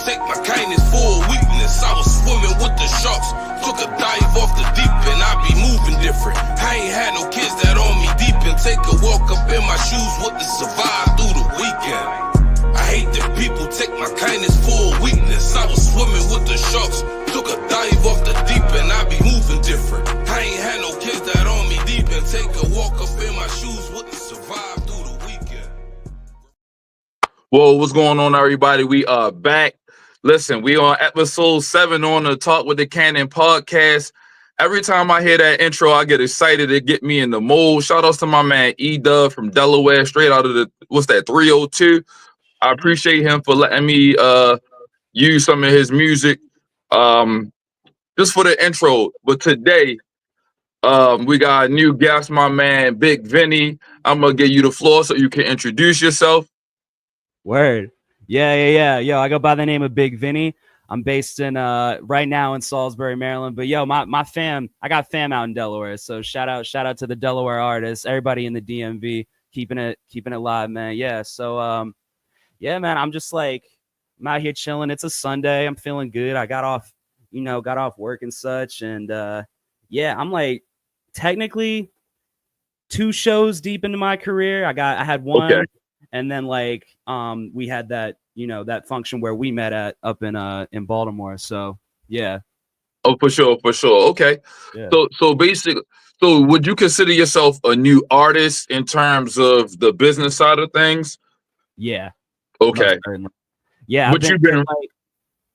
take my kindness for a weakness. I was swimming with the sharks, took a dive off the deep end. I be moving different. I ain't had no kids that on me deep and take a walk up in my shoes with the survive through the weekend. I hate that people take my kindness for a weakness. I was swimming with the sharks, took a dive off the deep end. I be moving different. I ain't had no kids that on me deep and take a walk up in my shoes with the survive through the weekend. Whoa, what's going on, everybody? We are back. Listen, we on episode 7 on the Talk with the Cannon podcast. Every time I hear that intro, I get excited. It get me in the mood. Shout outs to my man E-Dub from Delaware, straight out of the, 302. I appreciate him for letting me use some of his music just for the intro. But today, we got a new guest, my man, Big Vinny. I'm going to give you the floor so you can introduce yourself. Word. Yeah. Yo, I go by the name of Big Vinny. I'm based in right now in Salisbury, Maryland. But yo, my fam, I got fam out in Delaware. So shout out to the Delaware artists, everybody in the DMV, keeping it live, man. Yeah. So yeah, man, I'm just like, I'm out here chilling. It's a Sunday. I'm feeling good. I got off work and such. And yeah, I'm like technically 2 shows deep into my career. I had one. Okay. And then like we had that, that function where we met at up in Baltimore. So yeah. Oh, for sure. Okay. Yeah. So basically, would you consider yourself a new artist in terms of the business side of things? Yeah. Okay. Yeah. What you been? Like,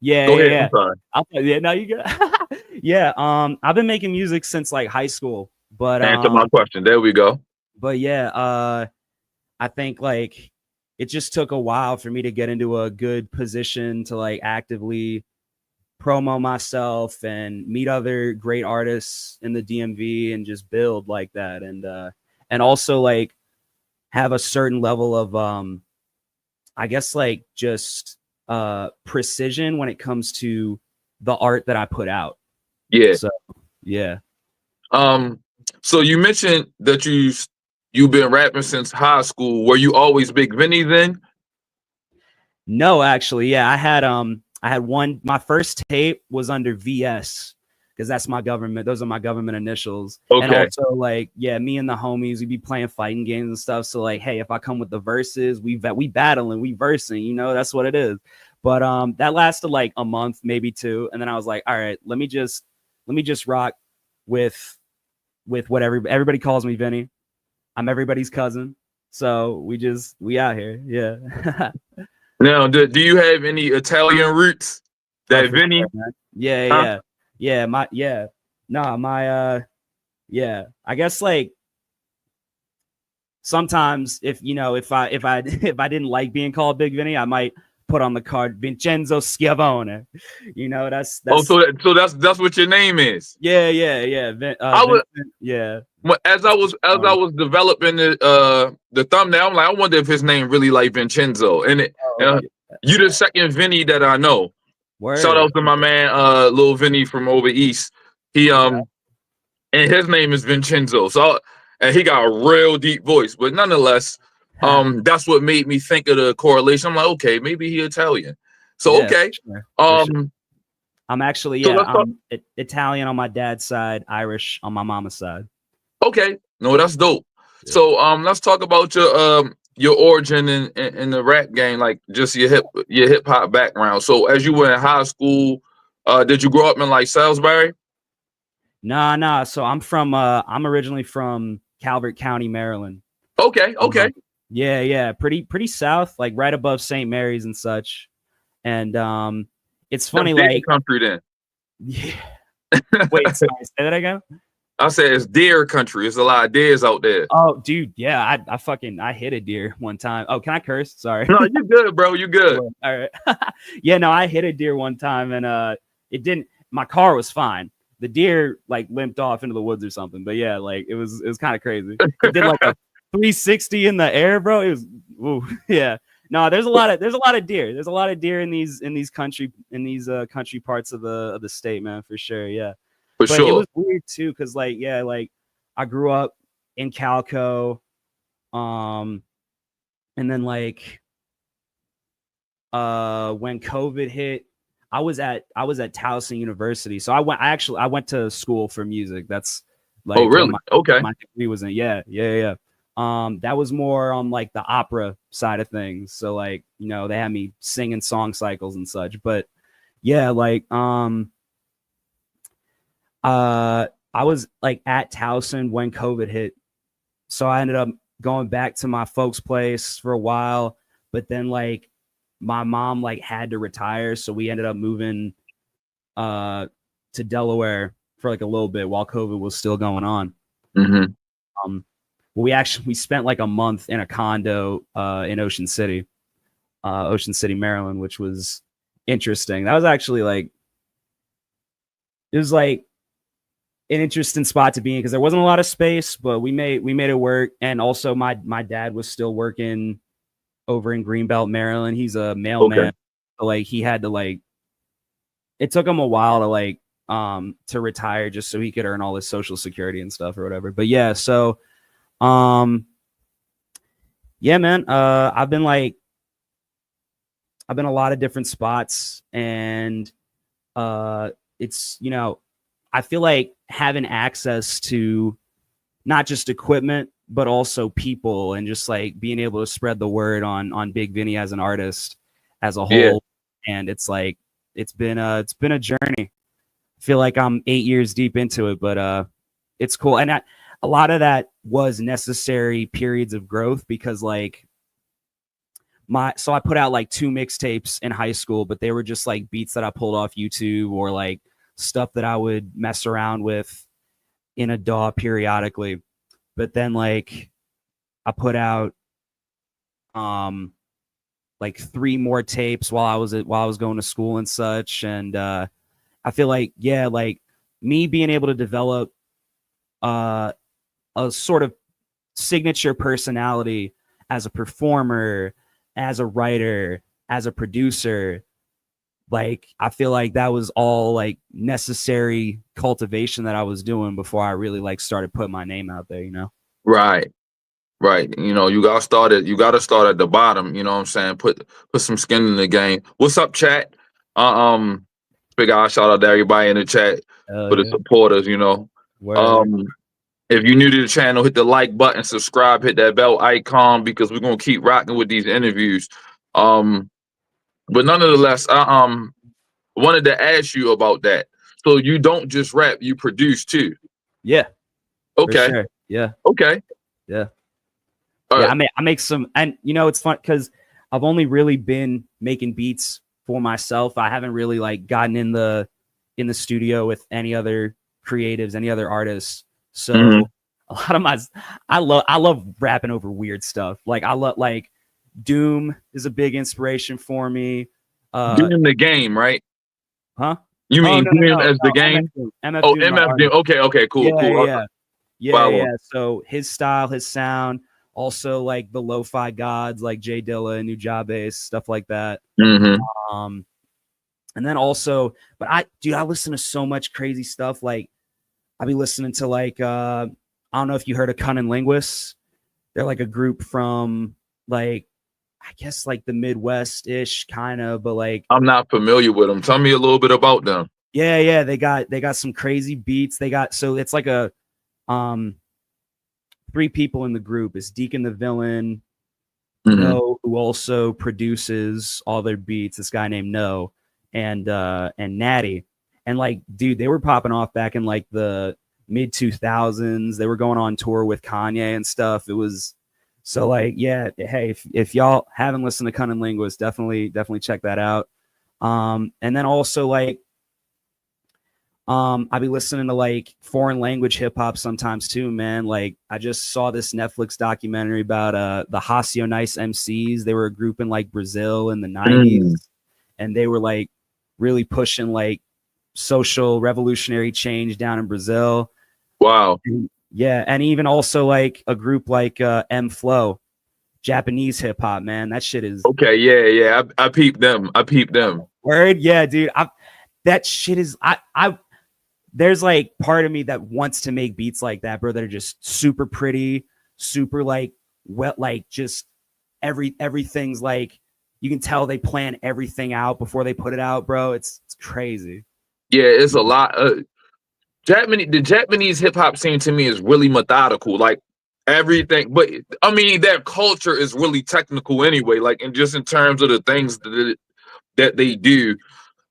yeah. Go ahead. Yeah. I'm sorry. Yeah. No, you got. Yeah. I've been making music since like high school, but answer my question. There we go. But yeah. I think like it just took a while for me to get into a good position to like actively promo myself and meet other great artists in the DMV and just build like that. And also like have a certain level of, I guess like just precision when it comes to the art that I put out. Yeah. So, yeah. So you mentioned that you've been rapping since high school. Were you always Big Vinny then? No, actually, yeah. I had one. My first tape was under VS because that's my government. Those are my government initials. Okay. And also, like, yeah, me and the homies, we'd be playing fighting games and stuff. So, like, hey, if I come with the verses, we battling, we versing. That's what it is. But that lasted like a month, maybe 2, and then I was like, all right, let me just rock with what everybody calls me, Vinny. I'm everybody's cousin. So we out here. Yeah. Now, do you have any Italian roots? That Vinny? Sure, yeah. Yeah. I guess like sometimes if I didn't like being called Big Vinny, I might put on the card Vincenzo Schiavone. That's so that's what your name is. Yeah. As I was developing the thumbnail, I'm like, I wonder if his name really like Vincenzo. And you the second Vinny that I know. Word. Shout out to my man, Lil Vinny from over east. He and his name is Vincenzo. So and he got a real deep voice, but nonetheless, that's what made me think of the correlation. I'm like, okay, maybe he Italian. So okay. For sure. I'm actually I'm Italian on my dad's side, Irish on my mama's side. Okay, no, that's dope. Yeah. So let's talk about your origin in the rap game, like just your hip hop background. So as you were in high school, did you grow up in like Salisbury? Nah. So I'm originally from Calvert County, Maryland. Okay. Yeah. Pretty south, like right above St. Mary's and such. And it's funny, like country then. Yeah. Wait, sorry, say that again. I said it's deer country. There's a lot of deers out there. Oh, dude, yeah. I hit a deer one time. Oh, can I curse? Sorry. No, you good, bro. You good. All right. Yeah, no, I hit a deer one time and it didn't. My car was fine. The deer like limped off into the woods or something. But yeah, like it was kind of crazy. It did like a 360 in the air, bro. It was yeah. No, there's a lot of deer. There's a lot of deer in these country parts of the state, man, for sure. Yeah. For sure. It was weird too, because like I grew up in Calco, and then like when COVID hit, I was at Towson University. So I went to school for music. That's Oh, like really? Okay. my degree was in. Yeah. That was more on like the opera side of things. So like, they had me singing song cycles and such. But yeah, like I was like at Towson when COVID hit. So I ended up going back to my folks' place for a while, but then like my mom like had to retire, so we ended up moving to Delaware for like a little bit while COVID was still going on. Mm-hmm. We spent like a month in a condo in Ocean City, Maryland, which was interesting. That was actually like it was like an interesting spot to be in because there wasn't a lot of space, but we made it work. And also my dad was still working over in Greenbelt, Maryland. He's a mailman. Okay. So like he had to like it took him a while to like to retire just so he could earn all his social security and stuff or whatever. But yeah, so yeah, man. I've been a lot of different spots, and it's I feel like having access to not just equipment, but also people, and just like being able to spread the word on Big Vinny as an artist as a whole. Yeah. And it's like, it's been a journey. I feel like I'm 8 years deep into it, but it's cool. And a lot of that was necessary periods of growth because like so I put out like 2 mixtapes in high school, but they were just like beats that I pulled off YouTube or like stuff that I would mess around with in a DAW periodically. But then like I put out like 3 more tapes while I was going to school and such. And I feel like, yeah, like me being able to develop a sort of signature personality as a performer, as a writer, as a producer, like I feel like that was all like necessary cultivation that I was doing before I really like started putting my name out there, Right. You gotta start at the bottom, you know what I'm saying? Put some skin in the game. What's up, chat? Big shout out to everybody in the chat for the supporters, Word. If you're new to the channel, hit the like button, subscribe, hit that bell icon because we're gonna keep rocking with these interviews. But nonetheless, I wanted to ask you about that. So you don't just rap, you produce too. Yeah. Okay. For sure. Yeah. Okay. Yeah. All yeah, right. I make some, and it's fun because I've only really been making beats for myself. I haven't really like gotten in the studio with any other creatives, any other artists. So a lot of I love rapping over weird stuff. Like I love like Doom is a big inspiration for me. Doing the game, right? Huh? You mean Doom as the game? MF Oh, Doom, MF Doom. Okay, cool, cool. Yeah. So his style, his sound, also like the lo-fi gods like Jay Dilla and Nujabes, stuff like that. And then also, but I listen to so much crazy stuff. Like I'll be listening to like I don't know if you heard of Cunning Linguists. They're like a group from like I guess like the Midwest-ish kind of, but like I'm not familiar with them. Tell me a little bit about them. Yeah, they got some crazy beats. So it's like a 3 people in the group. It's Deacon the Villain, No, who also produces all their beats, this guy named No, and Natty. And like, dude, they were popping off back in like the mid 2000s. They were going on tour with Kanye and stuff. It was so like, yeah, hey, if y'all haven't listened to Cunning Linguist, definitely check that out. And then also like I'll be listening to like foreign language hip hop sometimes too, man. Like I just saw this Netflix documentary about the Hasio Nice MCs. They were a group in like Brazil in the 90s, and they were like really pushing like social revolutionary change down in Brazil. Wow. Yeah, and even also like a group like M Flow, Japanese hip hop, man. That shit is okay. Yeah. I peeped them. Word, yeah, dude. That shit is there's like part of me that wants to make beats like that, bro, that are just super pretty, super like wet, like just everything's like You can tell they plan everything out before they put it out, bro. It's crazy. Yeah, it's a lot. The Japanese hip hop scene to me is really methodical, like everything. But I mean, their culture is really technical anyway, like and just in terms of the things that they do,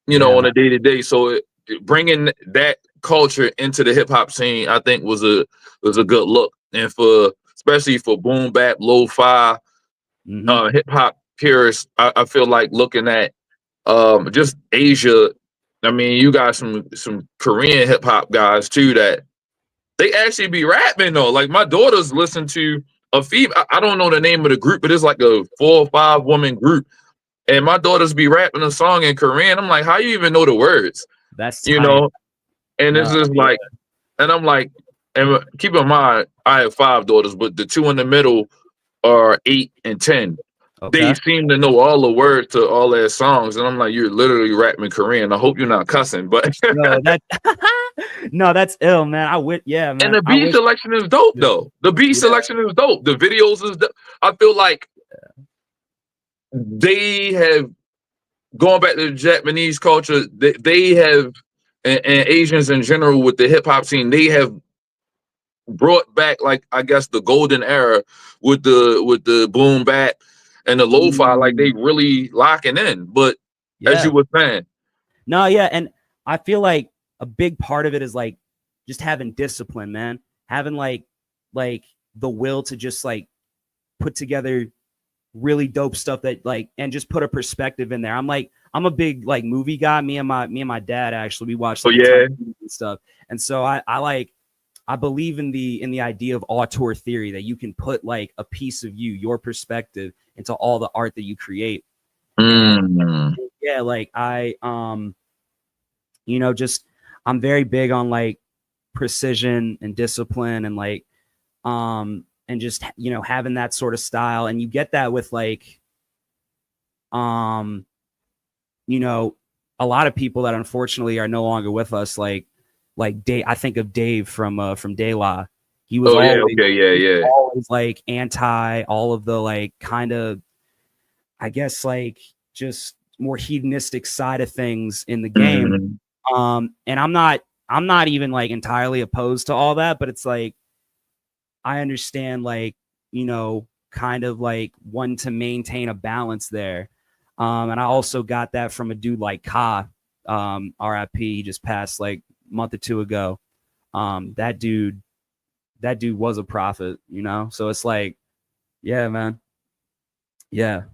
you know, Yeah. on a day to day. So bringing that culture into the hip hop scene, I think was a good look, and for especially for boom bap, lo-fi, Mhm. hip hop purists, I feel like looking at just Asia. I mean, you got some Korean hip hop guys too that they actually be rapping though. Like my daughters listen to a female. I don't know the name of the group, but it's like a 4 or 5 woman group, and my daughters be rapping a song in Korean. I'm like, how you even know the words? That's You tight. know? And it's No, just yeah. like, and I'm like, and keep in mind, I have 5 daughters, but the 2 in the middle are 8 and 10. They Okay. seem to know all the words to all their songs, and I'm like, you're literally rapping Korean. I hope you're not cussing, but No, that no, that's ill, man. Yeah, and man. the I beat wish. selection is dope though. The beat Yeah. selection is dope. The videos is dope. I feel like they have going back to the Japanese culture. They have and Asians in general with the hip hop scene. They have brought back like I guess the golden era with the boom bap and the lo-fi. Like they really locking in. But as you Yeah. were saying, No, yeah, and I feel like a big part of it is like just having discipline, man. Having like the will to just like put together really dope stuff that like and just put a perspective in there. I'm a big like movie guy. Me and my dad actually we watch oh like a ton yeah, of movies and stuff. And so I believe in the idea of auteur theory that you can put like a piece of you, your perspective into all the art that you create. And mm. yeah, like just I'm very big on like precision and discipline and like and just having that sort of style, and you get that with like um you know a lot of people that unfortunately are no longer with us, like Dave. I think of Dave from De La. He was Oh yeah, always okay, yeah, yeah. like anti all of the like kind of, I guess, like just more hedonistic side of things in the game. Mhm. And I'm not even like entirely opposed to all that, but it's like I understand like, kind of like one to maintain a balance there. And I also got that from a dude like Ka, RIP. He just passed like a month or two ago. That dude was a prophet, So it's like, yeah, man. Yeah.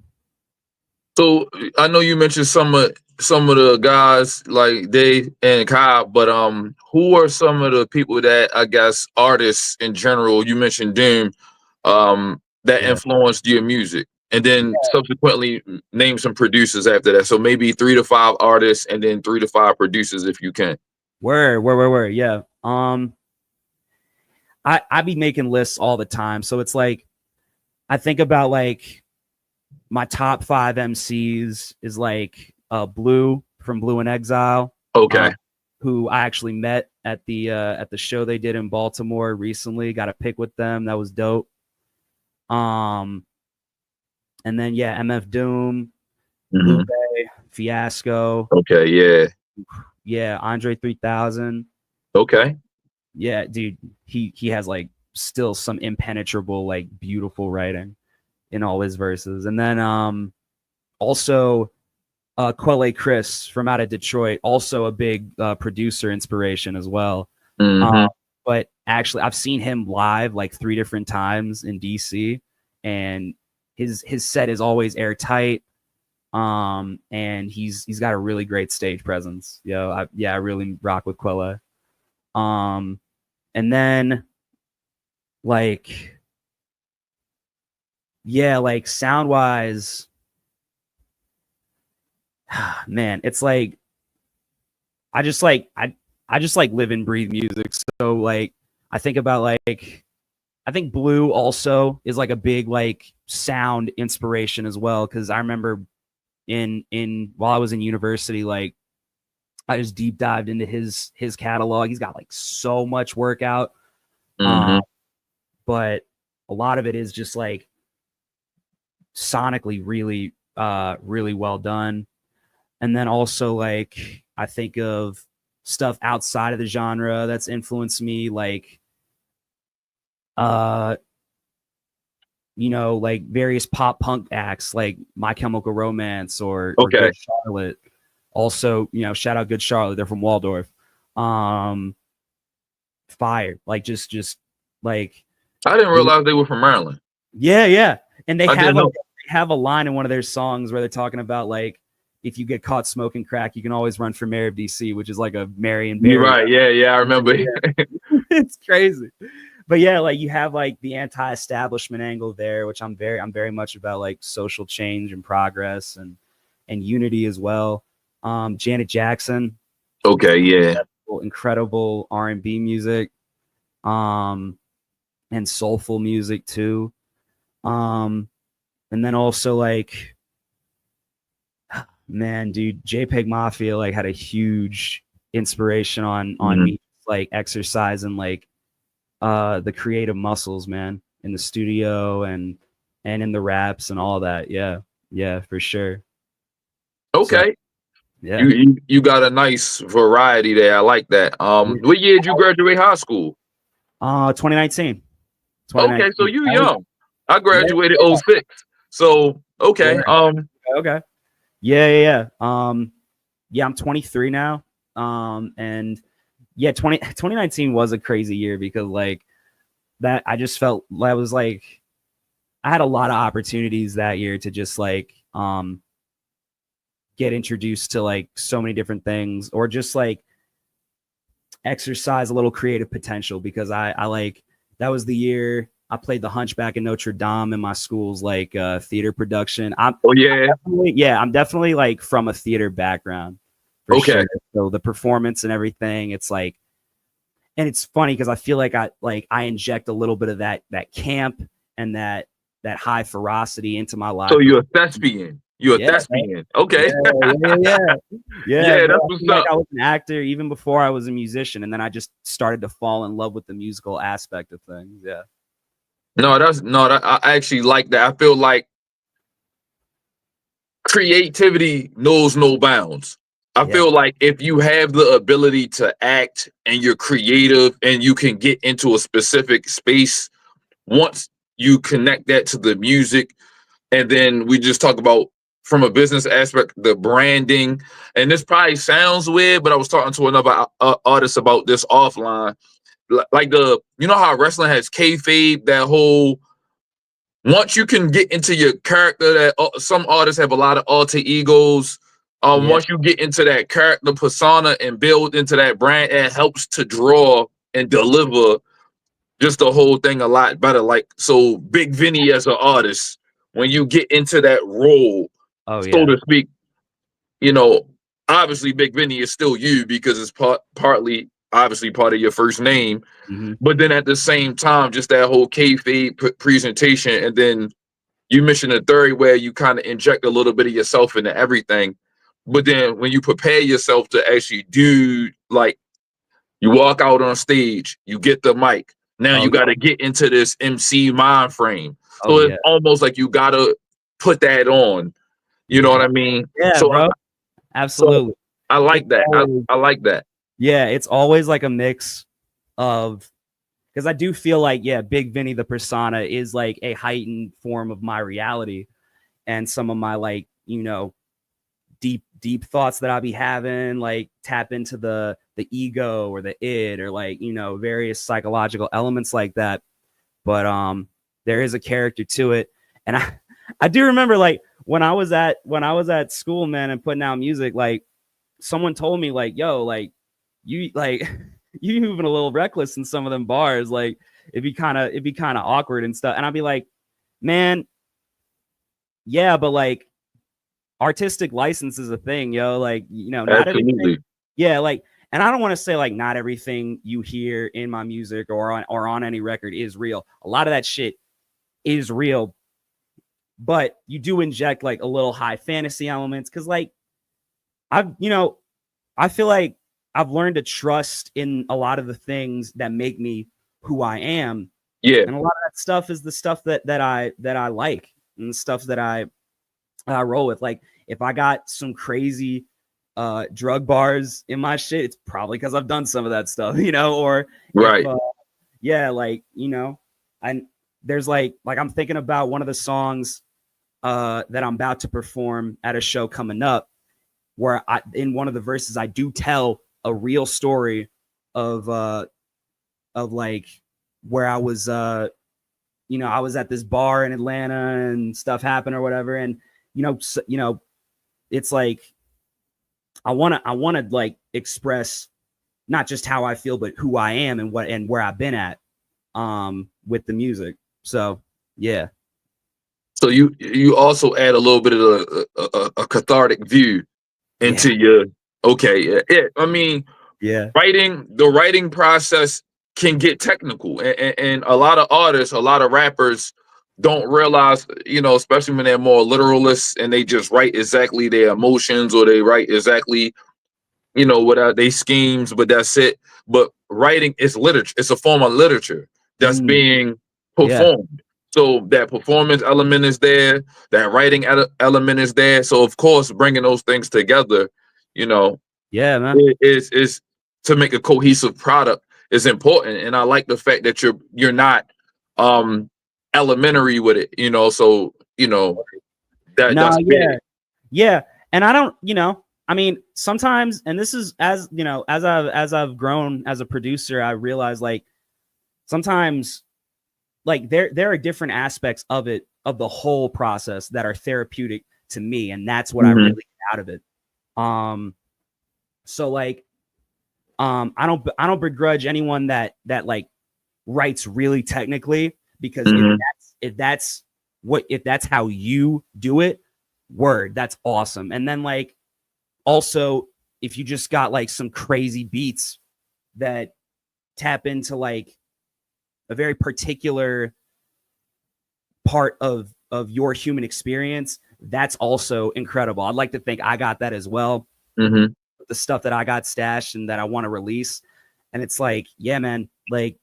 So I know you mentioned some of the guys like Dave and Kyle, but who are some of the people that I guess artists in general? You mentioned Doom, that Yeah. influenced your music, and then subsequently name some producers after that. So maybe 3 to 5 artists, and then 3 to 5 producers if you can. Word. Yeah. I be making lists all the time. So it's like I think about like my top 5 MCs is like Blue from Blue in Exile, Okay. who I actually met at the show they did in Baltimore recently. Got a pic with them. That was dope. And then yeah, MF Doom, Mhm. Lupe, Fiasco, Okay. Yeah. yeah, Andre 3000. Okay. Yeah, dude, he has like still some impenetrable, like beautiful writing in all his verses. And then also Quelle Chris from out of Detroit, also a big producer inspiration as well. Hmm. But actually, I've seen him live like 3 different times in DC, and his set is always airtight. And he's got a really great stage presence. I really rock with Quelle. And then like yeah, like sound wise, man, it's like I just like I just like live and breathe music. So like I think about like I think Blue also is like a big like sound inspiration as well, because I remember in while I was in university, like I just deep dived into his catalog. He's got like so much work out. Hmm. But a lot of it is just like sonically really really well done. And then also like I think of stuff outside of the genre that's influenced me, like like various pop punk acts like My Chemical Romance or Okay. Good Charlotte. Also, shout out Good Charlotte. They're from Waldorf. Fire. Like just like I didn't realize they were from Maryland. yeah. And they I didn't know. have a line in one of their songs where they're talking about like if you get caught smoking crack, you can always run for mayor of DC, which is like a Marion Barry. You're right. Yeah, I remember. Yeah. It's crazy. But yeah, like you have like the anti-establishment angle there, which I'm very much about, like social change and progress and unity as well. Janet Jackson. Okay, yeah. Incredible R&B music. And soulful music too. And then also like, man, dude, JPEG Mafia like had a huge inspiration on me, like exercising like the creative muscles, man, in the studio and in the raps and all that. Yeah, for sure. Okay. So, yeah. You got a nice variety there. I like that. What year did you graduate high school? 2019. Okay, so you young. I graduated 06. So okay. Okay. Yeah. Yeah, I'm 23 now. And yeah, 2019 was a crazy year because like that I just felt I was like I had a lot of opportunities that year to just like get introduced to like so many different things or just like exercise a little creative potential because I like that was the year I played the Hunchback in Notre Dame in my school's like theater production. I'm definitely like from a theater background. For sure. So the performance and everything, it's like, and it's funny because I feel like I inject a little bit of that camp and that high ferocity into my life. So you're a thespian. You're a thespian. Okay. Yeah. That's what's like up. I was an actor even before I was a musician, and then I just started to fall in love with the musical aspect of things. Yeah. I actually like that. I feel like creativity knows no bounds. I feel like if you have the ability to act and you're creative and you can get into a specific space, once you connect that to the music, and then we just talk about from a business aspect, the branding, and this probably sounds weird, but I was talking to another artist about this offline. Like you know how wrestling has kayfabe, that whole, once you can get into your character, that some artists have a lot of alter egos. Once you get into that character persona and build into that brand, it helps to draw and deliver just the whole thing a lot better. Like, so Big Vinny as an artist, when you get into that role, so to speak, obviously Big Vinny is still you because it's partly obviously part of your first name. But then at the same time, just that whole kayfabe presentation, and then you mentioned a third where you kind of inject a little bit of yourself into everything. But then when you prepare yourself to actually do, like, you walk out on stage, you get the mic. Now you got to get into this MC mind frame. So it's almost like you got to put that on. You know what I mean? Yeah, so bro. Absolutely. So I like that. I like that. Yeah, it's always like a mix of, because I do feel like, Big Vinny, the persona, is like a heightened form of my reality and some of my like, deep thoughts that I'll be having, like tap into the ego or the id or like, various psychological elements like that. But there is a character to it. And I do remember like when I was at school, man, and putting out music, like someone told me like, yo, like you moving a little reckless in some of them bars, like it'd be kind of awkward and stuff. And I'd be like, man, yeah, but like artistic license is a thing, yo. Like, not everything. Yeah, like, and I don't want to say like not everything you hear in my music or on any record is real. A lot of that shit is real, but you do inject like a little high fantasy elements because like I feel like I've learned to trust in a lot of the things that make me who I am. Yeah. And a lot of that stuff is the stuff that I like and the stuff that I I roll with. Like if I got some crazy drug bars in my shit, it's probably because I've done some of that stuff, you know, or Right. if yeah, like, you know, and there's like I'm thinking about one of the songs that I'm about to perform at a show coming up, where in one of the verses I do tell a real story of like where I was you know, I was at this bar in Atlanta and stuff happened or whatever, and you know, it's like I want to like express not just how I feel, but who I am and what and where I've been at with the music. So yeah. So you also add a little bit of a cathartic view Yeah. into your okay. Yeah. I mean, Yeah. the writing process can get technical, and a lot of artists, a lot of rappers don't realize, you know, especially when they're more literalists and they just write exactly their emotions or they write exactly, you know, without they schemes, but that's it. But writing is literature. It's a form of literature that's Mm, being yeah. performed. So that performance element is there, that writing element is there. So of course, bringing those things together, you know, Yeah, man. is to make a cohesive product is important. And I like the fact that you're not elementary with it, you know. So you know No, that's yeah. big. Yeah. And I don't, you know, I mean, sometimes, and this is as, you know, as I've grown as a producer, I realize like sometimes like there are different aspects of it, of the whole process that are therapeutic to me. And that's what I really Mm-hmm. get out of it. So like, I don't begrudge anyone that like writes really technically, because Mm-hmm. if that's how you do it, word, that's awesome. And then like also if you just got like some crazy beats that tap into like a very particular part of your human experience, that's also incredible. I'd like to think I got that as well, Mm-hmm. the stuff that I got stashed and that I want to release. And it's like, yeah, man, like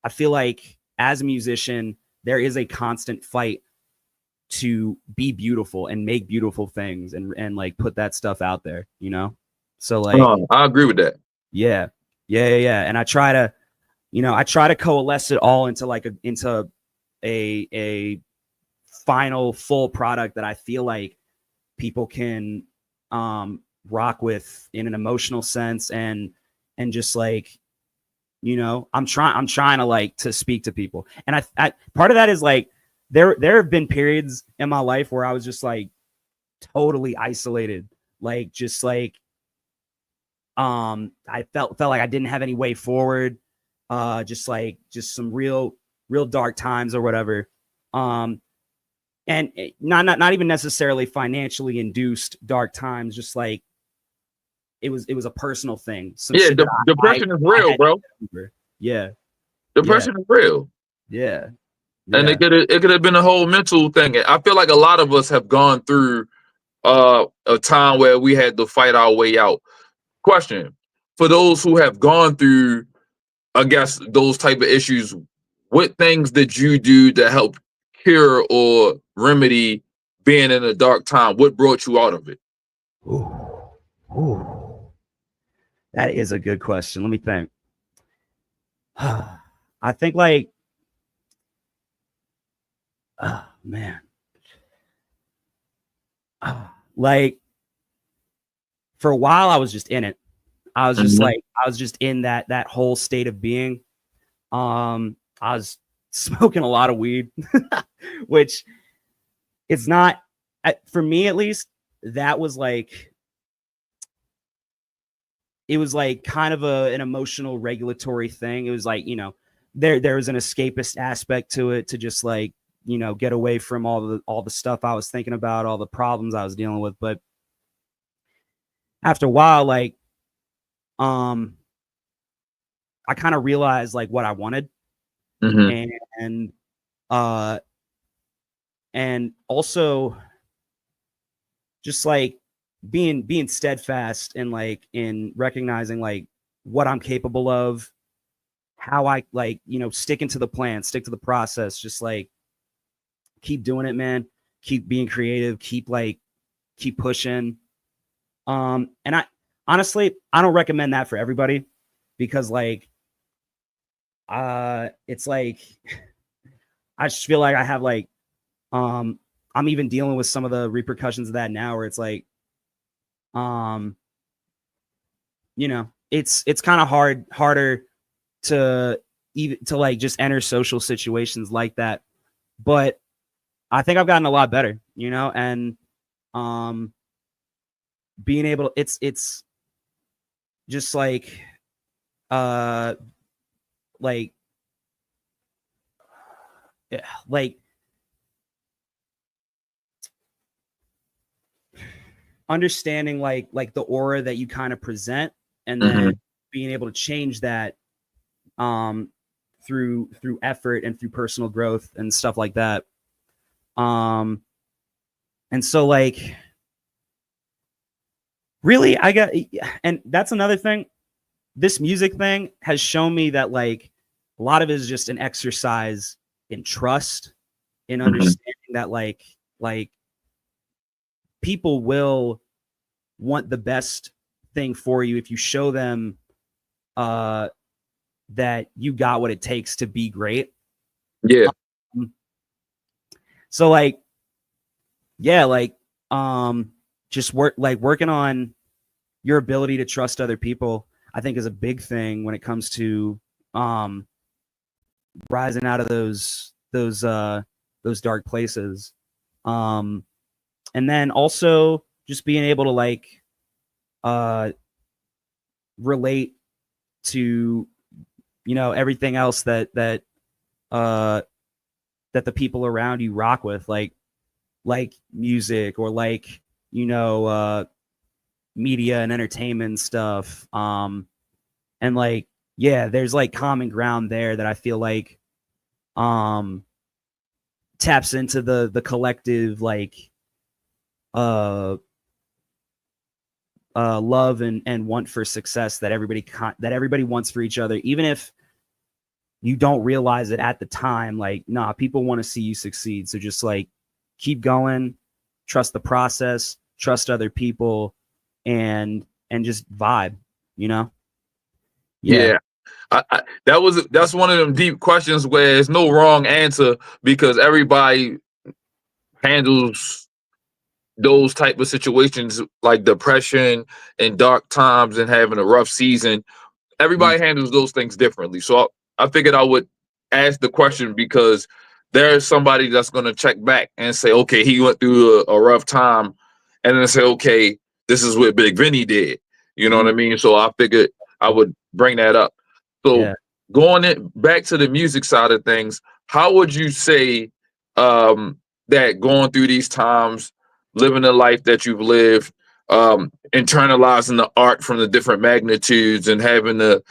I feel like as a musician, there is a constant fight to be beautiful and make beautiful things and like put that stuff out there, you know? So like, I agree with that. yeah, yeah. And I try to, you know, I try to coalesce it all into like a final full product that I feel like people can rock with in an emotional sense, and just like, you know, I'm trying to like to speak to people. And I part of that is like there have been periods in my life where I was just like totally isolated, like just like I felt like I didn't have any way forward, just some real dark times or whatever. And not even necessarily financially induced dark times, just like it was a personal thing, some Yeah, shit that depression is I real, had to bro. get over. Yeah, yeah, Depression is real. yeah, And yeah. it could have been a whole mental thing. I feel like a lot of us have gone through a time where we had to fight our way out. Question: for those who have gone through, I guess, those type of issues, what things did you do to help cure or remedy being in a dark time? What brought you out of it? Ooh, ooh. That is a good question. Let me think. I think like, oh man, like for a while I was just in it. I was just Mm-hmm. like I was just in that whole state of being. I was smoking a lot of weed, which it's not for me at least. That was like it was like kind of an emotional regulatory thing. It was like, you know, there was an escapist aspect to it, to just like, you know, get away from all the stuff I was thinking about, all the problems I was dealing with. But after a while, like um I kind of realized like what I wanted, Mm-hmm. and uh and also just like being steadfast and like in recognizing like what I'm capable of, how I like, you know, sticking to the plan, stick to the process, just like keep doing it, man. keep being creative, keep pushing. And I honestly, I don't recommend that for everybody, because like it's like I just feel like I have like I'm even dealing with some of the repercussions of that now, where it's like it's kind of harder to even to like just enter social situations like that. But I think I've gotten a lot better, and being able to, it's just like like like understanding like the aura that you kind of present, and then being able to change that through effort and through personal growth and stuff like that. And so like really and that's another thing. This music thing has shown me that like a lot of it is just an exercise in trust, in understanding that like people will want the best thing for you if you show them that you got what it takes to be great. Yeah. So like, yeah, like just working on your ability to trust other people, I think, is a big thing when it comes to rising out of those dark places. And then also just being able to like relate to everything else that the people around you rock with, like music, or like media and entertainment stuff. And like, yeah, there's like common ground there that I feel like taps into the collective like love and want for success that everybody wants for each other, even if you don't realize it at the time. Like, nah, people want to see you succeed. So just like keep going, trust the process, trust other people, and just vibe, Yeah. That's one of them deep questions where there's no wrong answer, because everybody handles those type of situations like depression and dark times and having a rough season. Everybody handles those things differently. So I figured I would ask the question, because there's somebody that's going to check back and say, okay, he went through a rough time, and then say, okay, this is what Big Vinny did. You know what I mean? So I figured I would bring that up. So going back to the music side of things, how would you say that going through these times, living the life that you've lived, internalizing the art from the different magnitudes, and having the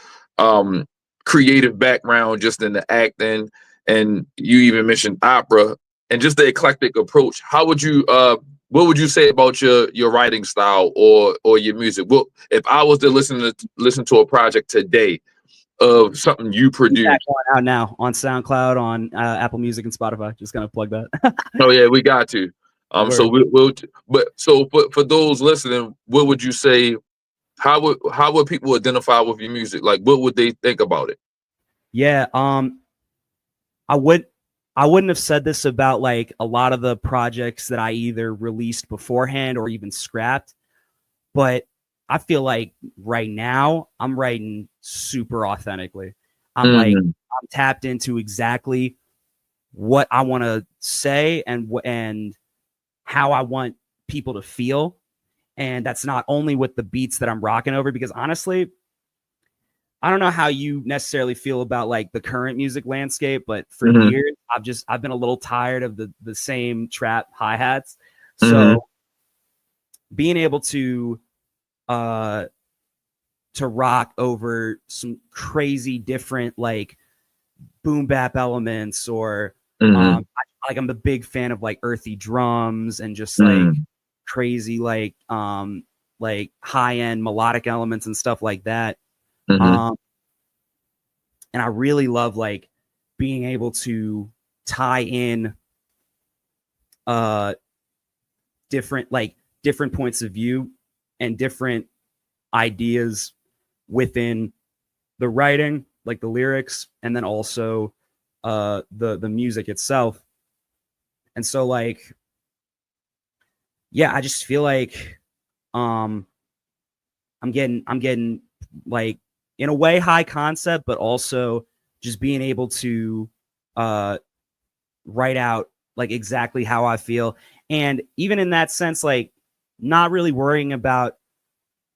creative background just in the acting, and you even mentioned opera, and just the eclectic approach, how would you what would you say about your writing style or your music? Well, if I was to listen to a project today of something you produced. Out now on SoundCloud, on Apple Music and Spotify. Just gonna plug that. Oh yeah, we got to. So we'll but so for those listening, what would you say? How would people identify with your music? Like, what would they think about it? Yeah, I wouldn't have said this about like a lot of the projects that I either released beforehand or even scrapped, but I feel like right now I'm writing super authentically. I'm tapped into exactly what I want to say and how I want people to feel. And that's not only with the beats that I'm rocking over, because honestly, I don't know how you necessarily feel about like the current music landscape, but for years I've been a little tired of the same trap hi-hats. So being able to rock over some crazy different like boom bap elements, or I'm a big fan of like earthy drums and just like crazy like high end melodic elements and stuff like that. And I really love like being able to tie in uh different points of view and different ideas within the writing, like the lyrics, and then also the music itself. And so like, yeah, I just feel like I'm getting like, in a way, high concept, but also just being able to write out like exactly how I feel. And even in that sense, like not really worrying about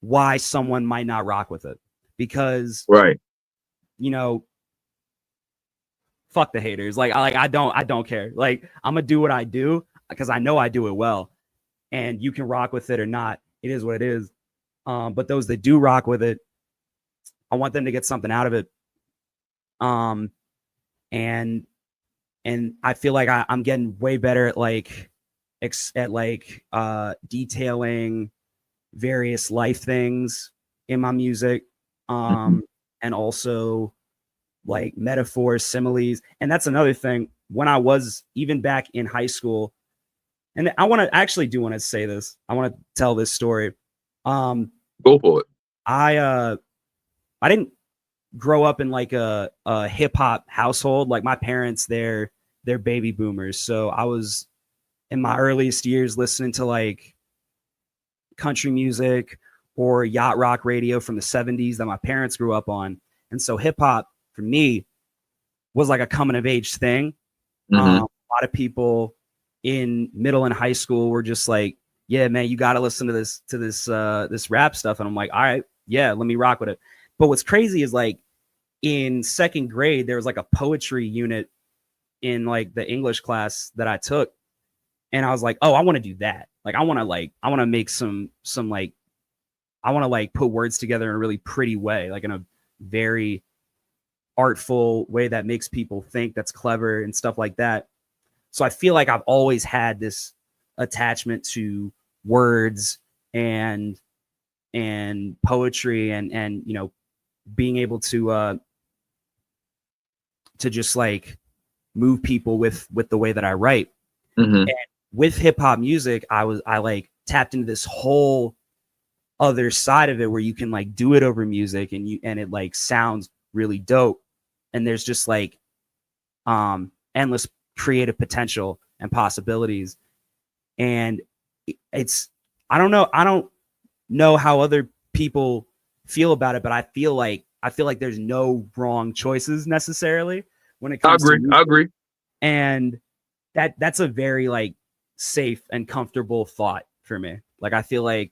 why someone might not rock with it, because Right. you know, fuck the haters. Like I don't care. Like I'm gonna do what I do because I know I do it well, and you can rock with it or not. It is what it is. But those that do rock with it, I want them to get something out of it. And I feel like I'm getting way better at like detailing various life things in my music, and also like metaphors, similes. And that's another thing. When I was even back in high school, and I want to actually do want to say this. I want to tell this story. Go for it. I didn't grow up in like a hip hop household. Like my parents, they're baby boomers. So I was in my earliest years listening to like country music or yacht rock radio from the 70s that my parents grew up on. And so hip hop for me was like a coming of age thing. A lot of people in middle and high school were just like, yeah, man, you got to listen to this rap stuff. And I'm like, all right, yeah, let me rock with it. But what's crazy is like in second grade, there was like a poetry unit in like the English class that I took. And I was like, oh, I want to do that. Like, I want to make some like, I want to like put words together in a really pretty way, like in a very artful way that makes people think, that's clever and stuff like that. So I feel like I've always had this attachment to words and poetry and you know, being able to just like move people with the way that I write. And with hip hop music, I like tapped into this whole other side of it where you can like do it over music and it like sounds really dope. And there's just like endless creative potential and possibilities. And it's, I don't know how other people feel about it, but I feel like there's no wrong choices necessarily when it comes to music. I agree. And that's a very like safe and comfortable thought for me. Like I feel like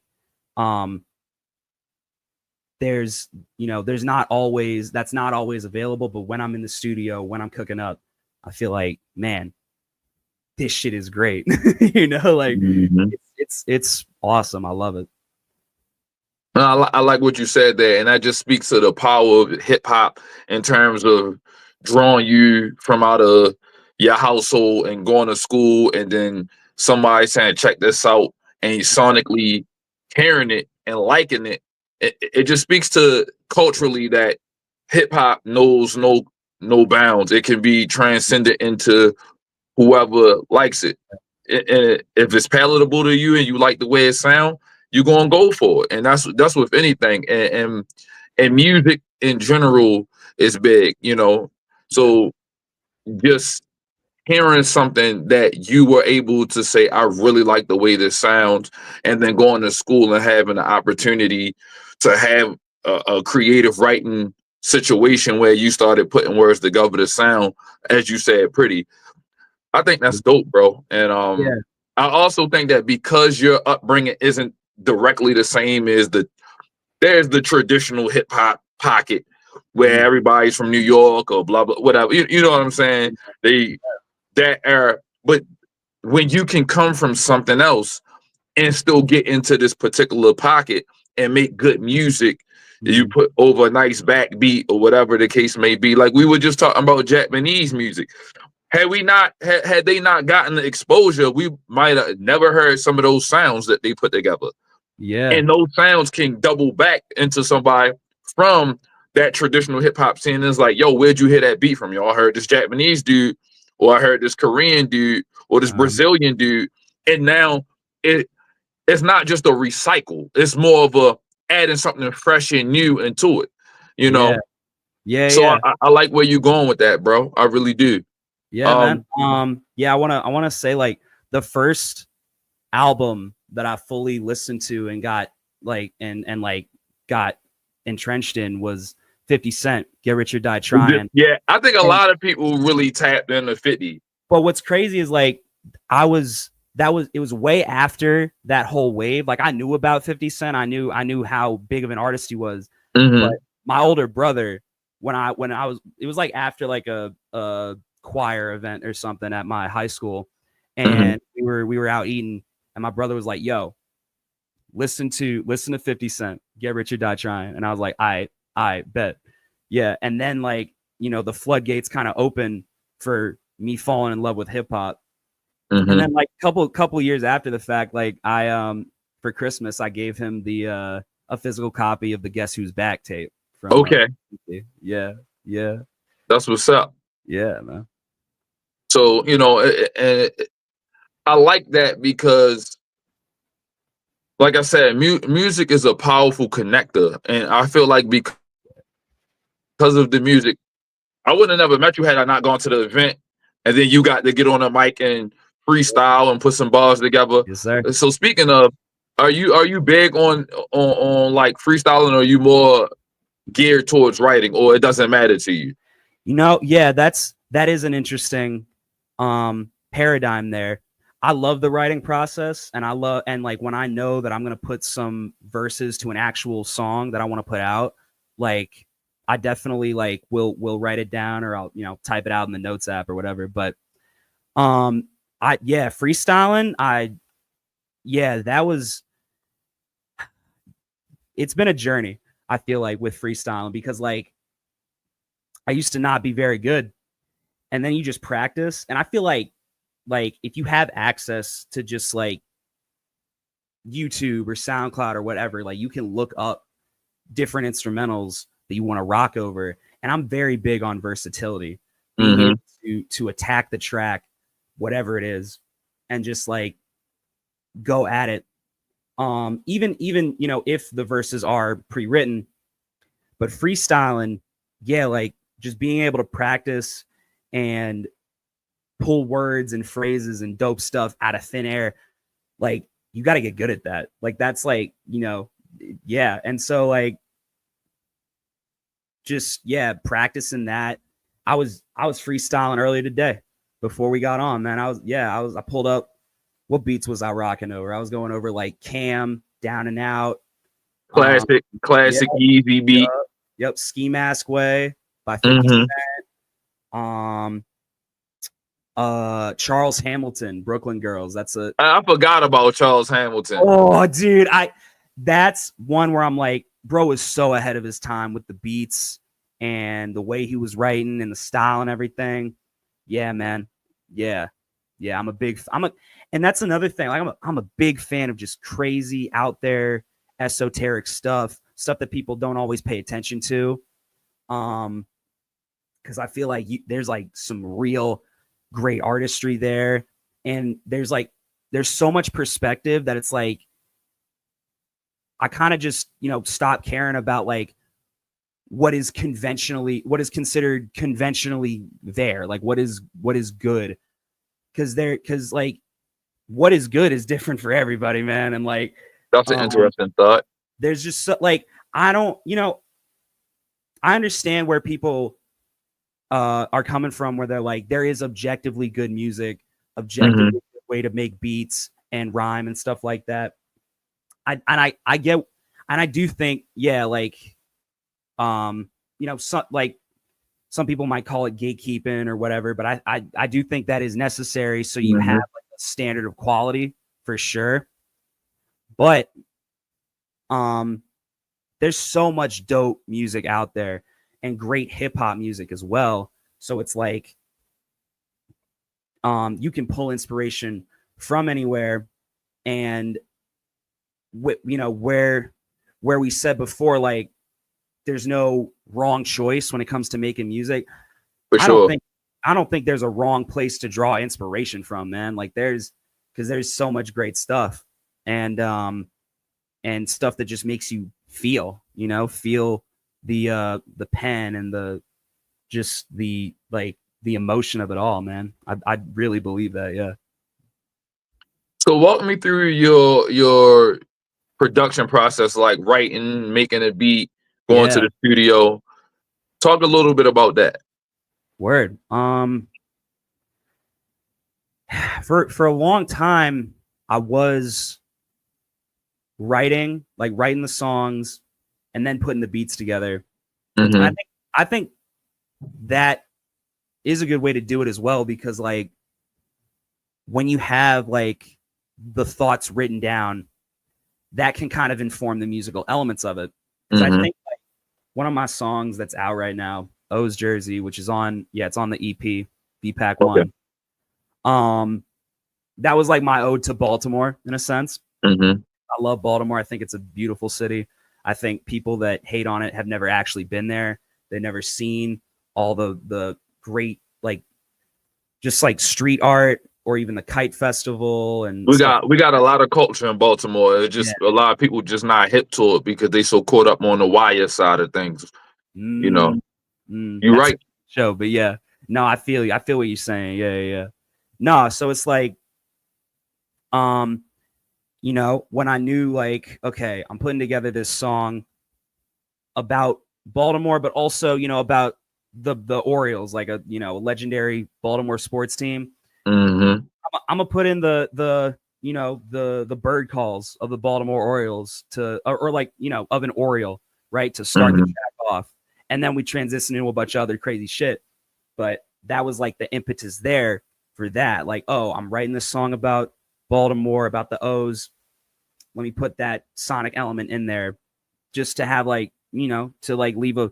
there's not always available, but when I'm in the studio, when I'm cooking up, I feel like, man, this shit is great. You know, like it's awesome. I love it. I like what you said there, and that just speaks to the power of hip hop in terms of drawing you from out of your household and going to school, and then somebody saying, "Check this out," and you sonically hearing it and liking it. It just speaks to culturally that hip hop knows no bounds. It can be transcended into whoever likes it. And if it's palatable to you and you like the way it sounds, you're gonna go for it. And that's with anything. And music in general is big, you know. So just hearing something that you were able to say, I really like the way this sounds, and then going to school and having the opportunity to have a creative writing situation where you started putting words together to sound, as you said, pretty. I think that's dope, bro. And Yeah. I also think that because your upbringing isn't directly the same as there's the traditional hip hop pocket where everybody's from New York or blah blah whatever. You know what I'm saying? But when you can come from something else and still get into this particular pocket and make good music, you put over a nice backbeat or whatever the case may be. Like we were just talking about Japanese music. Had they not gotten the exposure, we might have never heard some of those sounds that they put together. Yeah. And those sounds can double back into somebody from that traditional hip hop scene. It's like, yo, where'd you hear that beat from? Y'all heard this Japanese dude, or I heard this Korean dude, or this Brazilian dude, and now it's not just a recycle. It's more of a adding something fresh and new into it, you know. So I like where you're going with that, bro. I really do. Yeah, man. I wanna say like the first album that I fully listened to and got like and like got entrenched in was 50 Cent, Get Rich or Die Trying. Yeah, I think a lot of people really tapped into 50. But what's crazy is like it was way after that whole wave. Like I knew about 50 Cent. I knew how big of an artist he was. But my older brother, when I was, it was like after like a choir event or something at my high school, and we were out eating, and my brother was like, "Yo, listen to 50 Cent, Get Rich or Die Trying," and I was like, "I bet, yeah." And then like the floodgates kind of open for me falling in love with hip hop, and then like couple years after the fact, like I for Christmas I gave him a physical copy of the Guess Who's Back tape. From, yeah, that's what's up. Yeah, man. So I like that because, like I said, music is a powerful connector, and I feel like because of the music, I wouldn't have never met you had I not gone to the event, and then you got to get on a mic and freestyle and put some bars together. Yes, sir. So speaking of, are you big on like freestyling, or are you more geared towards writing, or it doesn't matter to you? Yeah, that is an interesting paradigm there. I love the writing process, and like when I know that I'm gonna put some verses to an actual song that I want to put out, like I definitely like will write it down, or I'll type it out in the notes app or whatever. But freestyling, it's been a journey, I feel like, with freestyling, because like I used to not be very good, and then you just practice, and I feel like if you have access to just like YouTube or SoundCloud or whatever, like you can look up different instrumentals that you want to rock over. And I'm very big on versatility, being able to attack the track, whatever it is, and just like go at it. Even if the verses are pre-written, but freestyling, like just being able to practice and pull words and phrases and dope stuff out of thin air, like you got to get good at that. Like that's like and so like just practicing that. I was freestyling earlier today before we got on, man. I pulled up, what beats was I rocking over? I was going over like Cam, Down and Out, classic easy beat. Yep, Ski Mask Way by 50 Cent. Charles Hamilton, Brooklyn Girls. I forgot about Charles Hamilton. Oh, dude, that's one where I'm like, bro is so ahead of his time with the beats and the way he was writing and the style and everything. Yeah, man. Yeah. And that's another thing. Like I'm a big fan of just crazy out there esoteric stuff that people don't always pay attention to. Because I feel like there's like some real great artistry there, and there's so much perspective that it's like I kind of just stop caring about like what is considered conventionally there, like what is good, because like what is good is different for everybody, man. And like that's an interesting thought. There's just like I understand where people are coming from, where they're like, there is objectively good music, objectively good way to make beats and rhyme and stuff like that. I get, and I do think, like, some people might call it gatekeeping or whatever, but I do think that is necessary. So you have like a standard of quality for sure. But there's so much dope music out there and great hip hop music as well. So it's like you can pull inspiration from anywhere, and where we said before, like there's no wrong choice when it comes to making music. For sure. I don't think there's a wrong place to draw inspiration from, man. Like because there's so much great stuff, and stuff that just makes you feel, feel the pen and the emotion of it all, man. I really believe that, yeah. So walk me through your production process, like writing, making a beat, going to Yeah. the studio. Talk a little bit about that. Word. For a long time, I was writing the songs and then putting the beats together. Mm-hmm. I think that is a good way to do it as well, because like when you have like the thoughts written down, that can kind of inform the musical elements of it. Because I think like one of my songs that's out right now, O's Jersey, which is it's on the EP, BPAC Okay. 1. That was like my ode to Baltimore in a sense. Mm-hmm. I love Baltimore. I think it's a beautiful city. I think people that hate on it have never actually been there. They've never seen all the great, like, just like street art or even the Kite Festival and We stuff. got a lot of culture in Baltimore. It's just a lot of people just not hip to it because they so caught up on the wire side of things. You're That's right. a show, but yeah. No, I feel you. I feel what you're saying. Yeah. No, so it's like, when I knew like, okay, I'm putting together this song about Baltimore, but also, about the Orioles, like a legendary Baltimore sports team. Mm-hmm. I'm gonna put in the bird calls of the Baltimore Orioles or like of an Oriole, right, to start the track off, and then we transition into a bunch of other crazy shit. But that was like the impetus there for that. Like, oh, I'm writing this song about Baltimore, about the O's. Let me put that sonic element in there, just to have like to like leave a.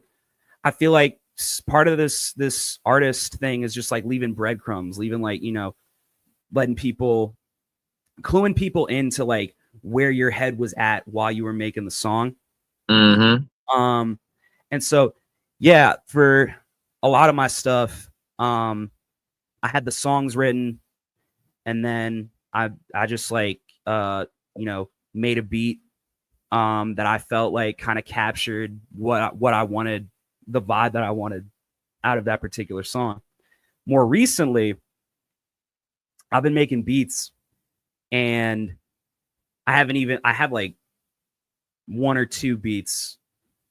I feel like part of this artist thing is just like leaving breadcrumbs, leaving like letting people, cluing people into like where your head was at while you were making the song. Mm-hmm. And so yeah, for a lot of my stuff, I had the songs written, and then I just like made a beat that I felt like kind of captured what I wanted, the vibe that I wanted out of that particular song. More recently, I've been making beats, and I have like one or two beats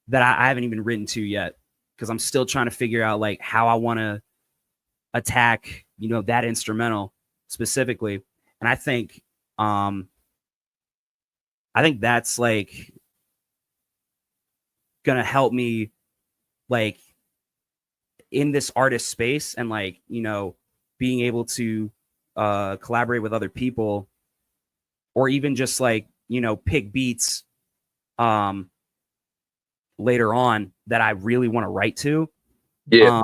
that I haven't even written to yet, because I'm still trying to figure out like how I want to attack, that instrumental specifically. And I think that's like gonna help me like in this artist space, and like being able to collaborate with other people, or even just like pick beats later on that I really want to write to. Yeah.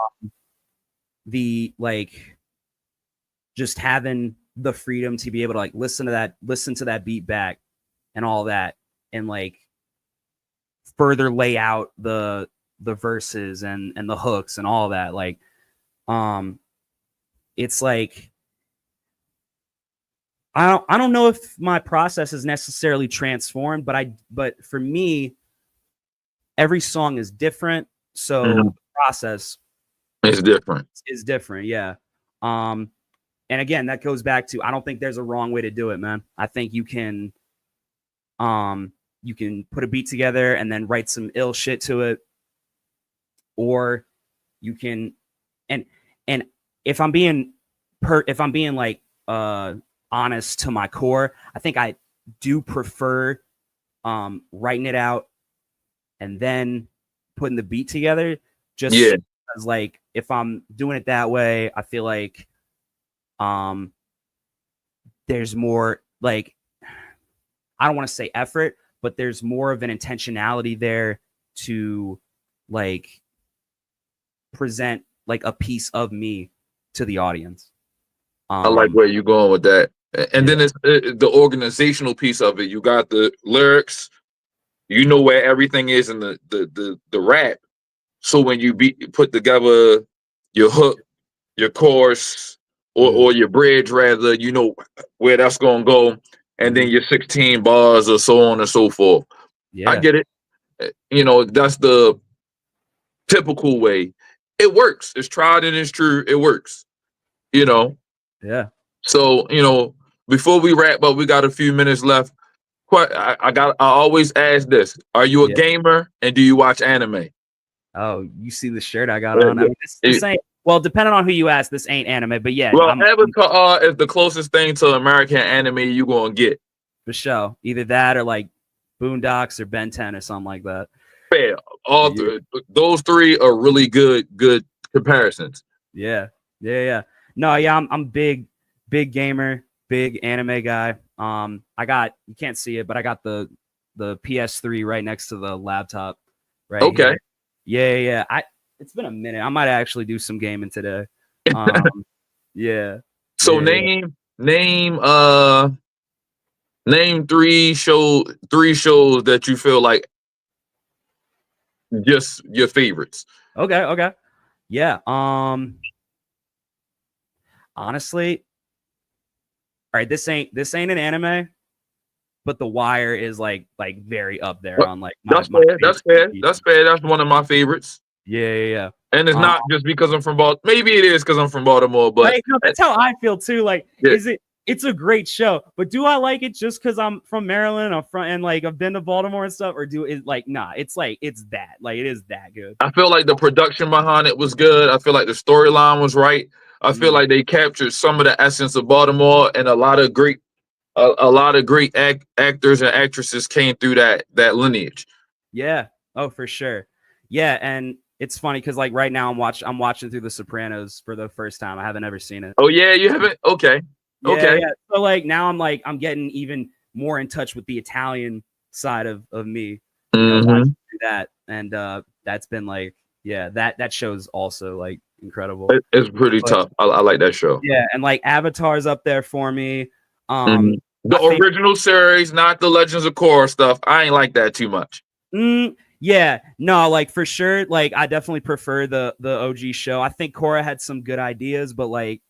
The like just having the freedom to be able to like listen to that beat back and all that, and like further lay out the verses and the hooks and all that. Like it's like I don't know if my process is necessarily transformed, but for me, every song is different, so the process It's different. is different. Yeah. And again, that goes back to, I don't think there's a wrong way to do it, man. I think you can put a beat together and then write some ill shit to it, or you can, and if I'm being like honest to my core, I think I do prefer writing it out and then putting the beat together, just because like if I'm doing it that way, I feel like there's more, like, I don't want to say effort, but there's more of an intentionality there to like present like a piece of me to the audience. I like where you're going with that. And then it's the organizational piece of it. You got the lyrics, where everything is in the rap. So when you put together your hook, your course, or your bridge rather, you know where that's gonna go, and then your 16 bars or so on and so forth. I Yeah. get it. You know, that's the typical way. It works. It's tried and it's true. It works. You know. Yeah. So, you know, before we wrap up, we got a few minutes left. I always ask this. Are you a Yeah. gamer and do you watch anime? Oh, you see the shirt I got on? I mean, this ain't, well, depending on who you ask, this ain't anime, but yeah, Well, I'm Avatar is the closest thing to American anime you gonna get. for sure. Either that or like Boondocks or Ben 10 or something like that. Fair. Yeah. Those three are really good comparisons. Yeah. Yeah. Yeah. No, yeah, I'm big gamer, big anime guy. I got, you can't see it, but I got the PS3 right next to the laptop right Okay. here. Yeah. It's been a minute. I might actually do some gaming today. Um, yeah. So Yeah. name three shows that you feel like just your favorites. Okay. Yeah. Honestly, all right, this ain't an anime, but The Wire is like very up there on like my That's fair. That's fair. favorite. That's fair. That's one of my favorites. Yeah. And it's not just because I'm from Baltimore. Maybe it is because I'm from Baltimore, but Right, no, that's how I feel too. Like, yeah. It's a great show, but do I like it just because I'm from Maryland? And like I've been to Baltimore and stuff, or do it like nah? It's like it is that good. I feel like the production behind it was good. I feel like the storyline was right. I feel like they captured some of the essence of Baltimore, and a lot of great actors and actresses came through that lineage. Yeah. Oh, for sure. Yeah, and it's funny because like right now I'm watching through The Sopranos for the first time. I haven't ever seen it. Oh yeah, you haven't? Okay. Yeah. So like now I'm getting even more in touch with the Italian side of me, watching through that, and that's been like that show's also like incredible. It's pretty tough. I like that show. Yeah, and like Avatar's up there for me. The original series, not the Legends of Korra stuff. I ain't like that too much. Yeah, no, like for sure. Like I definitely prefer the OG show. I think Korra had some good ideas, but like,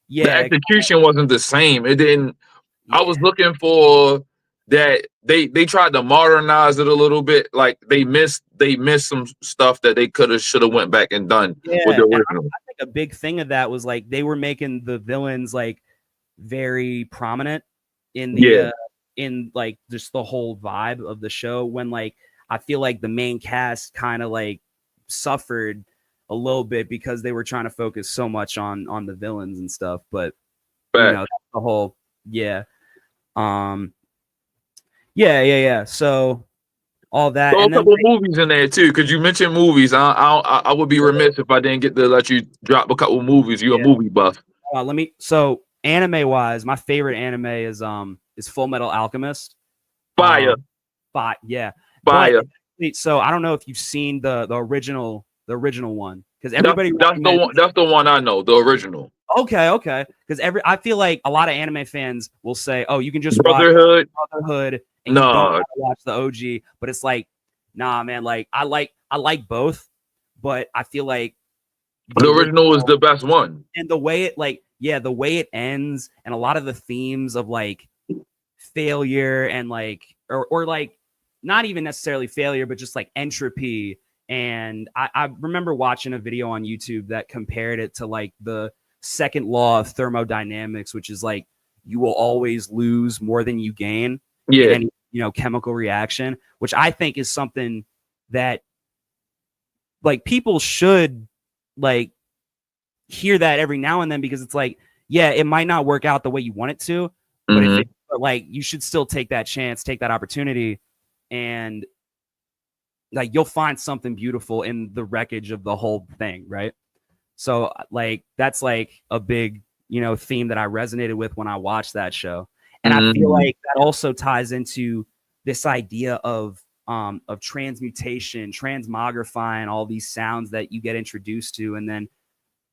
The execution wasn't the same. It didn't. I was looking for that. They tried to modernize it a little bit. Like they missed some stuff that they should have went back and done with the original. I think a big thing of that was like they were making the villains like very prominent in the in like just the whole vibe of the show, when like I feel like the main cast kind of like suffered a little bit because they were trying to focus so much on the villains and stuff. But that's the whole yeah. So all that, So and a couple movies in there too, because you mentioned movies. I would be remiss if I didn't get to let you drop a couple movies. You're a movie buff. So anime wise, my favorite anime is Full Metal Alchemist. Fire. Yeah. Fire. But, so I don't know if you've seen the original one, because everybody that's the one I know, the original. Okay. Because I feel like a lot of anime fans will say, "Oh, you can just Brotherhood, watch Brotherhood, and you don't have to watch the OG." But it's like, nah, man. Like I like both, but I feel like the original is the best one. And the way it the way it ends, and a lot of the themes of like failure and like or like not even necessarily failure, but just like entropy. And I remember watching a video on YouTube that compared it to like the second law of thermodynamics, which is like you will always lose more than you gain in any chemical reaction, which I think is something that like people should like hear that every now and then, because it's like, yeah, it might not work out the way you want it to, but but like you should still take that chance, take that opportunity, and like you'll find something beautiful in the wreckage of the whole thing, right? So like that's like a big theme that I resonated with when I watched that show. And I feel like that also ties into this idea of transmutation, transmogrifying all these sounds that you get introduced to, and then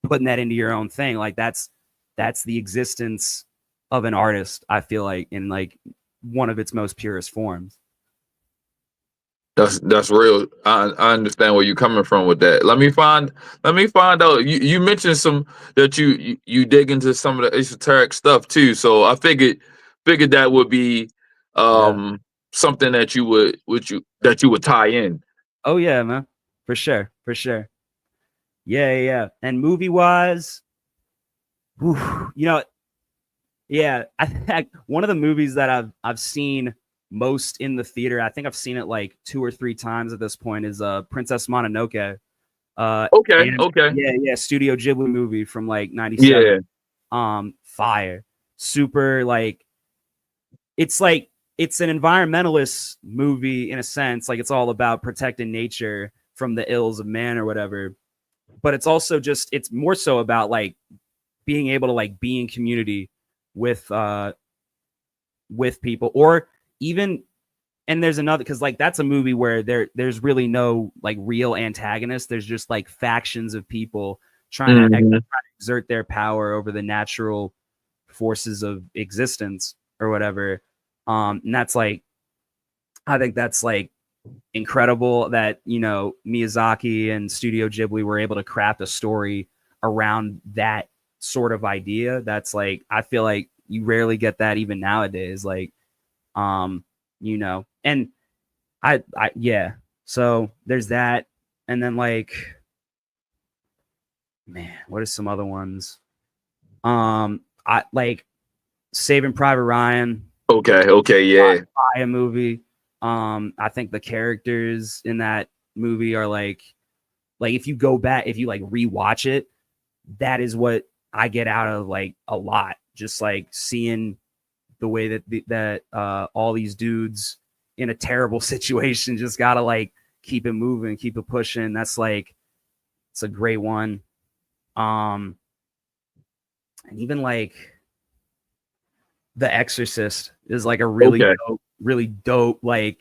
putting that into your own thing. Like that's the existence of an artist, I feel like, in like one of its most purest forms. That's real. I understand where you're coming from with that. Let me find out. You mentioned some that you dig into some of the esoteric stuff too. So I figured that would be Yeah. something that you would tie in. Oh yeah, man. For sure. For sure. Yeah, yeah, yeah. And movie wise, you know, yeah, I think one of the movies that I've seen most in the theater, I think I've seen it like 2 or 3 times at this point, is Princess Mononoke. Okay, And okay, yeah, yeah, Studio Ghibli movie from like '97. yeah, Fire. Super it's like it's an environmentalist movie in a sense, like it's all about protecting nature from the ills of man or whatever. But it's also just it's more so about like being able to like be in community with people, or even, and there's another, because like that's a movie where there's really no like real antagonist. There's just like factions of people trying to exert their power over the natural forces of existence or whatever. And that's like, I think that's like incredible that, you know, Miyazaki and Studio Ghibli were able to craft a story around that sort of idea. That's like, I feel like you rarely get that even nowadays. Like, you know, and yeah. So there's that. And then like, man, what are some other ones? I like Saving Private Ryan. okay, okay, yeah. A movie. I think the characters in that movie are like if you go back, if you like rewatch it, that is what I get out of like a lot. Just like seeing the way that all these dudes in a terrible situation just gotta like keep it moving, keep it pushing. That's like, it's a great one. And even like The Exorcist is like a really dope, like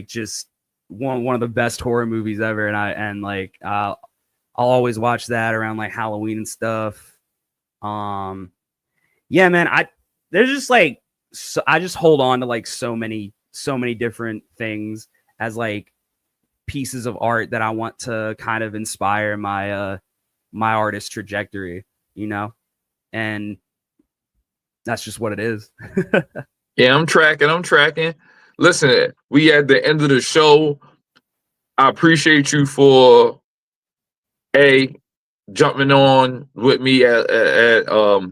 just one of the best horror movies ever. And like I'll always watch that around like Halloween and stuff. Yeah, man, there's just like, so I just hold on to like so many different things as like pieces of art that I want to kind of inspire my artist trajectory, you know? And that's just what it is. Yeah, I'm tracking. I'm tracking. Listen, we at the end of the show. I appreciate you for a jumping on with me at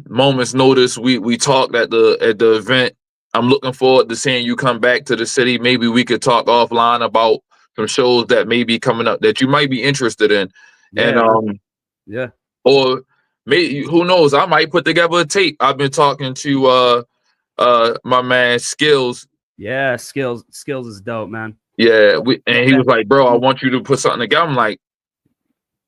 moments notice. We talked at the event. I'm looking forward to seeing you come back to the city. Maybe we could talk offline about some shows that may be coming up that you might be interested in. Yeah, And yeah. or maybe, who knows, I might put together a tape. I've been talking to my man Skills. Yeah, skills is dope, man. Yeah, and he was like, bro, I want you to put something together. I'm like,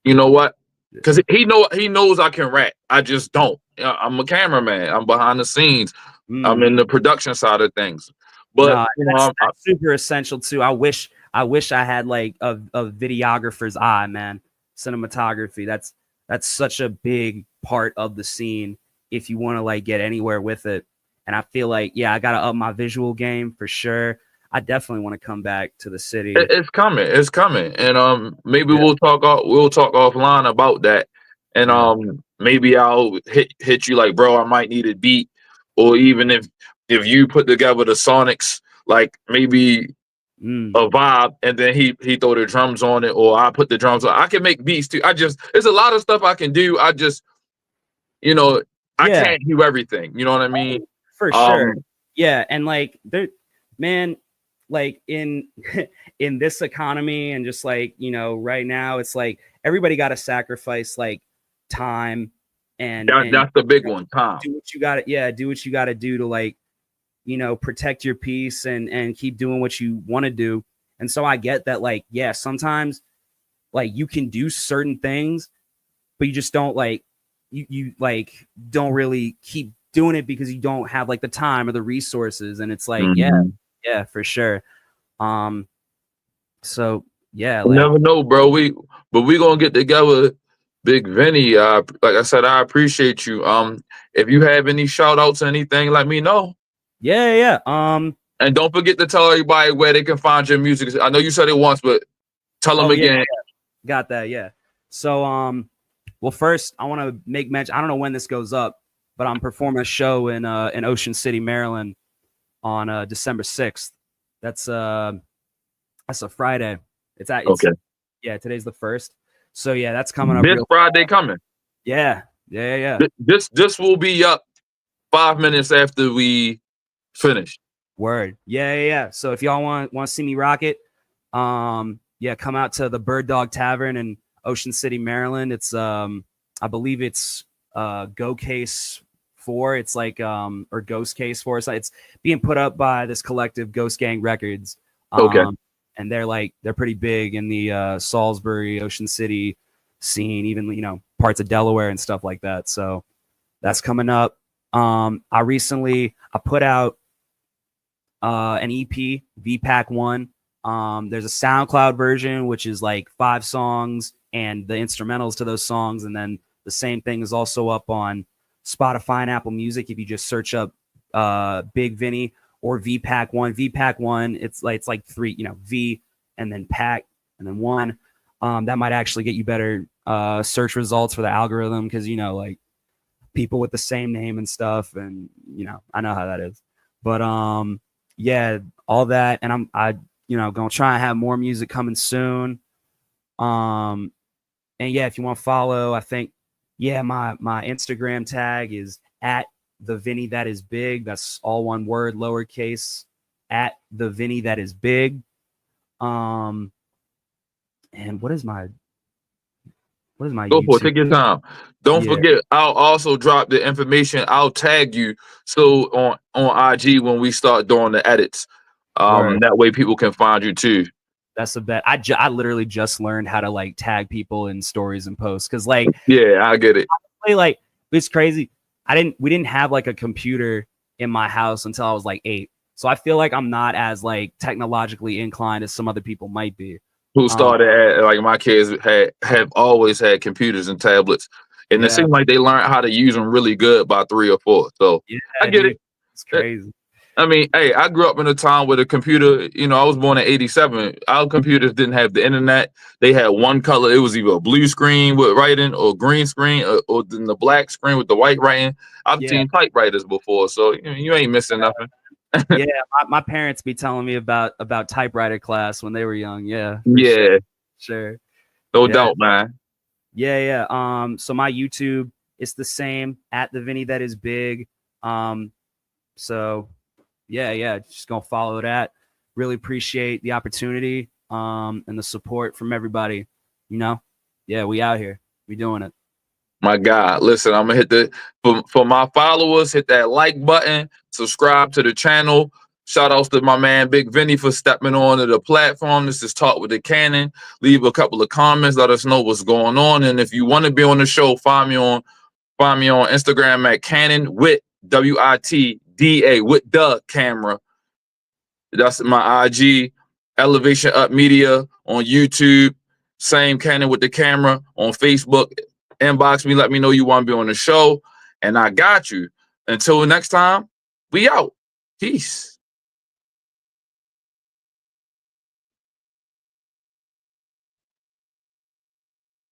you know what? Because he knows I can rap. I just don't. I'm a cameraman. I'm behind the scenes. I'm in the production side of things. But no, that's super essential too. I wish I had like a videographer's eye, man. Cinematography. That's such a big part of the scene if you want to like get anywhere with it. And I feel like, yeah, I gotta up my visual game for sure. I definitely want to come back to the city. It's coming, and maybe we'll talk offline about that, and maybe I'll hit you like, bro, I might need a beat, or even if you put together the sonics, like maybe a vibe, and then he throw the drums on it, or I put the drums on. I can make beats too. There's a lot of stuff I can do. I just, I can't do everything. You know what I mean? For sure. Yeah, and like there, man, like in in this economy and just like, right now, it's like everybody got to sacrifice like time and that's the big one. Time. Do what you got to, do what you got to do to like, protect your peace and keep doing what you want to do. And so I get that, like, yeah, sometimes like you can do certain things, but you just don't like you like don't really keep doing it because you don't have like the time or the resources. And it's like, yeah, for sure. So yeah, like, never know, bro. We gonna get together, Big Vinny. Like I said, I appreciate you. If you have any shout outs or anything, let me know. Yeah. And don't forget to tell everybody where they can find your music. I know you said it once, but tell them again. Yeah. Got that. Yeah. So, well, first I want to make mention. I don't know when this goes up, but I'm performing a show in Ocean City, Maryland, on December 6th. That's a Friday. Yeah, today's the 1st. So yeah, that's coming up. This Friday coming. Yeah. This will be up 5 minutes after we finish. Word. Yeah. So if y'all want to see me rock it, yeah, come out to the Bird Dog Tavern in Ocean City, Maryland. It's I believe it's Go Case 4. It's like or Ghost Case 4. So it's being put up by this collective, Ghost Gang Records. Okay. And they're pretty big in the Salisbury, Ocean City scene, even parts of Delaware and stuff like that. So that's coming up. I put out an EP, VPAC 1. There's a SoundCloud version, which is like 5 songs and the instrumentals to those songs. And then the same thing is also up on Spotify and Apple Music. If you just search up Big Vinny or VPAC 1, VPAC 1, it's like 3, V and then pack and then 1. That might actually get you better search results for the algorithm, because like people with the same name and stuff, and I know how that is. But yeah, all that, and I gonna try and have more music coming soon. And yeah, if you want to follow, I think my Instagram tag is at the Vinny that is big. That's all one word, lowercase, at the Vinny that is big. And what is my Go YouTube? for it. Take your time. Don't forget, I'll also drop the information. I'll tag you so on IG when we start doing the edits. That way people can find you too. That's a bet. I literally just learned how to like tag people in stories and posts, because like yeah, I get it. Like it's crazy. We didn't have like a computer in my house until I was like 8. So I feel like I'm not as like technologically inclined as some other people might be. Who started at, like my kids have always had computers and tablets, and it seems like they learned how to use them really good by 3 or 4. So I get it. It's crazy. I mean, hey, I grew up in a time where the computer, I was born in 87. Our computers didn't have the internet. They had one color. It was either a blue screen with writing or green screen or then the black screen with the white writing. I've seen typewriters before, so you ain't missing nothing. Yeah, my parents be telling me about typewriter class when they were young. Yeah. Sure. No doubt, man. Yeah. So my YouTube, it's the same, at the Vinny that is big. So yeah, just gonna follow that. Really appreciate the opportunity and the support from everybody. Yeah, we out here. We doing it. My God, listen, I'm gonna hit for my followers, hit that like button, subscribe to the channel. Shout outs to my man Big Vinny for stepping onto the platform. This is Talk with the Cannon. Leave a couple of comments, let us know what's going on. And if you want to be on the show, find me on Instagram at Cannon with WITDA with the camera. That's my IG. Elevation Up Media on YouTube. Same Cannon with the camera on Facebook. Inbox me, let me know you want to be on the show, and I got you. Until next time, we out. Peace.